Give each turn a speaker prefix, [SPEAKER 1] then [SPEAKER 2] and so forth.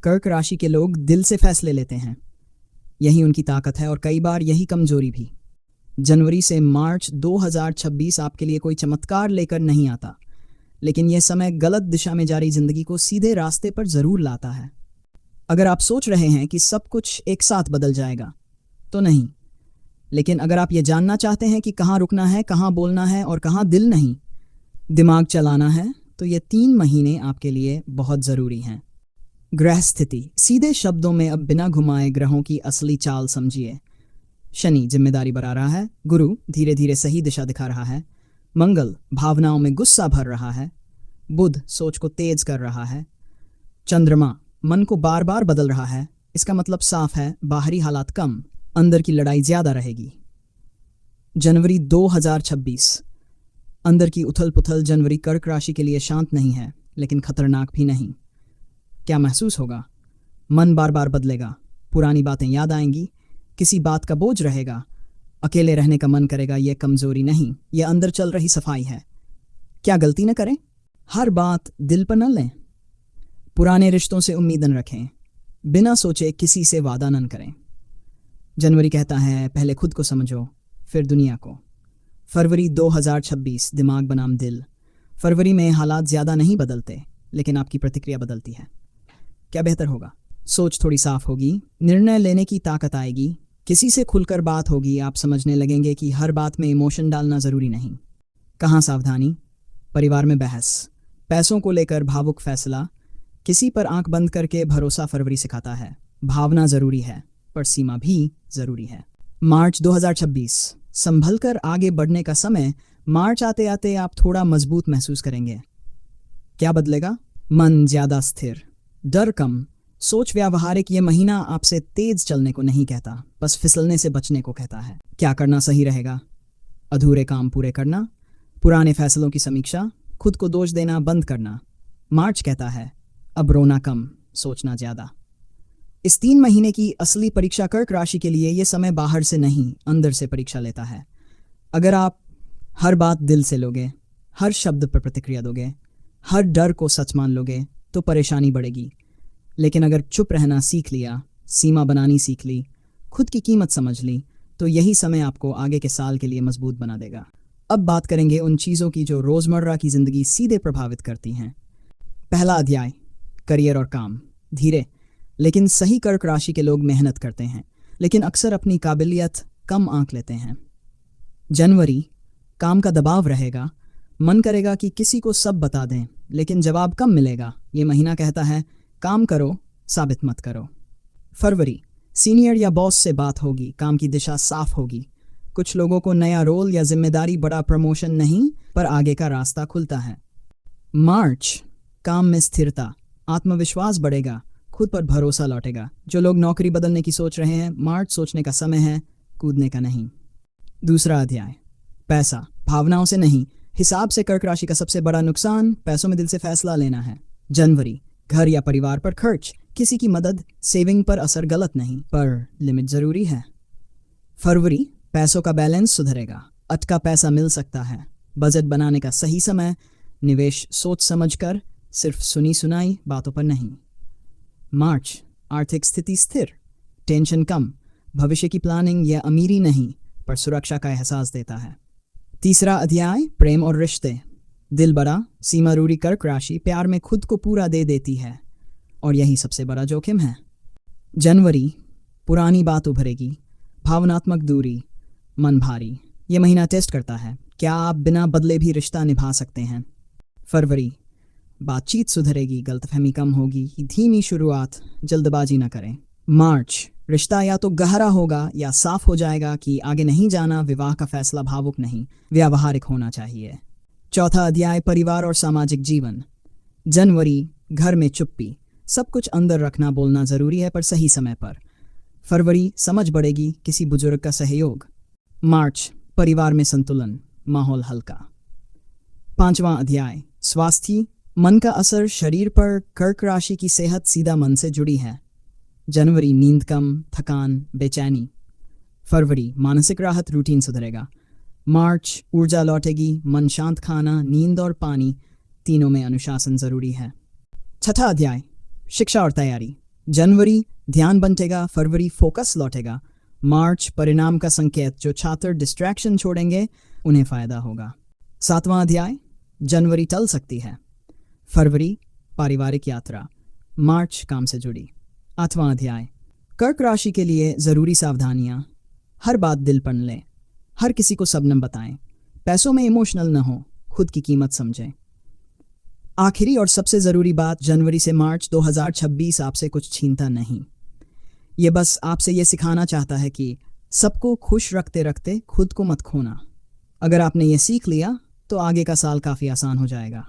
[SPEAKER 1] कर्क राशि के लोग दिल से फैसले लेते हैं, यही उनकी ताकत है और कई बार यही कमजोरी भी। जनवरी से मार्च 2026 आपके लिए कोई चमत्कार लेकर नहीं आता, लेकिन यह समय गलत दिशा में जा रही जिंदगी को सीधे रास्ते पर जरूर लाता है। अगर आप सोच रहे हैं कि सब कुछ एक साथ बदल जाएगा, तो नहीं। लेकिन अगर आप ये जानना चाहते हैं कि कहाँ रुकना है, कहाँ बोलना है और कहाँ दिल नहीं, दिमाग चलाना है, तो ये 3 महीने आपके लिए बहुत ज़रूरी हैं। ग्रह स्थिति, सीधे शब्दों में अब बिना घुमाए ग्रहों की असली चाल समझिए। शनि जिम्मेदारी बढ़ा रहा है, गुरु धीरे धीरे सही दिशा दिखा रहा है, मंगल भावनाओं में गुस्सा भर रहा है, बुध सोच को तेज कर रहा है, चंद्रमा मन को बार बार बदल रहा है। इसका मतलब साफ है, बाहरी हालात कम, अंदर की लड़ाई ज्यादा रहेगी। जनवरी 2026, अंदर की उथल पुथल। जनवरी कर्क राशि के लिए शांत नहीं है, लेकिन खतरनाक भी नहीं। क्या महसूस होगा? मन बार बार बदलेगा, पुरानी बातें याद आएंगी, किसी बात का बोझ रहेगा, अकेले रहने का मन करेगा। यह कमजोरी नहीं, यह अंदर चल रही सफाई है। क्या गलती न करें? हर बात दिल पर न लें, पुराने रिश्तों से उम्मीद न रखें, बिना सोचे किसी से वादा न करें। जनवरी कहता है पहले खुद को समझो, फिर दुनिया को। फरवरी 2026, दिमाग बनाम दिल। फरवरी में हालात ज़्यादा नहीं बदलते, लेकिन आपकी प्रतिक्रिया बदलती है। क्या बेहतर होगा? सोच थोड़ी साफ होगी, निर्णय लेने की ताकत आएगी, किसी से खुलकर बात होगी। आप समझने लगेंगे कि हर बात में इमोशन डालना ज़रूरी नहीं। कहाँ सावधानी? परिवार में बहस, पैसों को लेकर भावुक फैसला, किसी पर आंख बंद करके भरोसा फरवरी सिखाता है। भावना ज़रूरी है, पर सीमा भी ज़रूरी है। मार्च 2026, संभल कर आगे बढ़ने का समय। मार्च आते आते आप थोड़ा मजबूत महसूस करेंगे। क्या बदलेगा? मन ज़्यादा स्थिर, डर कम, सोच व्यावहारिक। ये महीना आपसे तेज चलने को नहीं कहता, बस फिसलने से बचने को कहता है। क्या करना सही रहेगा? अधूरे काम पूरे करना, पुराने फैसलों की समीक्षा, खुद को दोष देना बंद करना। मार्च कहता है अब रोना कम, सोचना ज़्यादा। इस 3 महीने की असली परीक्षा कर्क राशि के लिए ये समय बाहर से नहीं, अंदर से परीक्षा लेता है। अगर आप हर बात दिल से लोगे, हर शब्द पर प्रतिक्रिया दोगे, हर डर को सच मान लोगे, तो परेशानी बढ़ेगी। लेकिन अगर चुप रहना सीख लिया, सीमा बनानी सीख ली, खुद की कीमत समझ ली, तो यही समय आपको आगे के साल के लिए मजबूत बना देगा। अब बात करेंगे उन चीज़ों की जो रोज़मर्रा की ज़िंदगी सीधे प्रभावित करती हैं। पहला अध्याय, करियर और काम। धीरे लेकिन सही कर्क राशि के लोग मेहनत करते हैं, लेकिन अक्सर अपनी काबिलियत कम आंक लेते हैं। जनवरी, काम का दबाव रहेगा, मन करेगा कि किसी को सब बता दें, लेकिन जवाब कम मिलेगा। ये महीना कहता है काम करो, साबित मत करो। फरवरी, सीनियर या बॉस से बात होगी, काम की दिशा साफ होगी। कुछ लोगों को नया रोल या जिम्मेदारी, बड़ा प्रमोशन नहीं, पर आगे का रास्ता खुलता है। मार्च, काम में स्थिरता, आत्मविश्वास बढ़ेगा, खुद पर भरोसा लौटेगा। जो लोग नौकरी बदलने की सोच रहे हैं, मार्च सोचने का समय है, कूदने का नहीं। दूसरा अध्याय, पैसा, भावनाओं से नहीं, हिसाब से। कर्क राशि का सबसे बड़ा नुकसान, पैसों में दिल से फैसला लेना है। जनवरी, घर या परिवार पर खर्च, किसी की मदद, सेविंग पर असर गलत नहीं, पर लिमिट जरूरी है। फरवरी, पैसों का बैलेंस सुधरेगा, अटका पैसा मिल सकता है। बजट बनाने का सही समय, निवेश सोच समझ कर, सिर्फ सुनी सुनाई बातों पर नहीं। मार्च, आर्थिक स्थिति स्थिर, टेंशन कम, भविष्य की प्लानिंग या अमीरी नहीं, पर सुरक्षा का एहसास देता है। तीसरा अध्याय, प्रेम और रिश्ते। दिल बड़ा, सीमा रूढ़ी। कर्क राशि प्यार में खुद को पूरा दे देती है, और यही सबसे बड़ा जोखिम है। जनवरी, पुरानी बात उभरेगी, भावनात्मक दूरी, मन भारी। यह महीना टेस्ट करता है, क्या आप बिना बदले भी रिश्ता निभा सकते हैं। फरवरी, बातचीत सुधरेगी, गलतफहमी कम होगी, धीमी शुरुआत, जल्दबाजी न करें। मार्च, रिश्ता या तो गहरा होगा या साफ हो जाएगा कि आगे नहीं जाना। विवाह का फैसला भावुक नहीं, व्यावहारिक होना चाहिए। चौथा अध्याय, परिवार और सामाजिक जीवन। जनवरी, घर में चुप्पी, सब कुछ अंदर रखना, बोलना जरूरी है पर सही समय पर। फरवरी, समझ बढ़ेगी, किसी बुजुर्ग का सहयोग। मार्च, परिवार में संतुलन, माहौल हल्का। पांचवां अध्याय, स्वास्थ्य, मन का असर शरीर पर। कर्क राशि की सेहत सीधा मन से जुड़ी है। जनवरी, नींद कम, थकान, बेचैनी। फरवरी, मानसिक राहत, रूटीन सुधरेगा। मार्च, ऊर्जा लौटेगी, मन शांत, खाना, नींद और पानी, तीनों में अनुशासन जरूरी है। छठा अध्याय, शिक्षा और तैयारी। जनवरी ध्यान बंटेगा, फरवरी फोकस लौटेगा, मार्च परिणाम का संकेत, जो छात्र डिस्ट्रैक्शन छोड़ेंगे उन्हें फायदा होगा। 7वां अध्याय, जनवरी टल सकती है, फरवरी पारिवारिक यात्रा, मार्च काम से जुड़ी। 8वां अध्याय, कर्क राशि के लिए जरूरी सावधानियां, हर बात दिल पर लें, हर किसी को सब न बताएं, पैसों में इमोशनल न हो, खुद की कीमत समझें। आखिरी और सबसे ज़रूरी बात, जनवरी से मार्च 2026 आपसे कुछ छीनता नहीं। ये बस आपसे ये सिखाना चाहता है कि सबको खुश रखते रखते खुद को मत खोना। अगर आपने ये सीख लिया तो आगे का साल काफ़ी आसान हो जाएगा।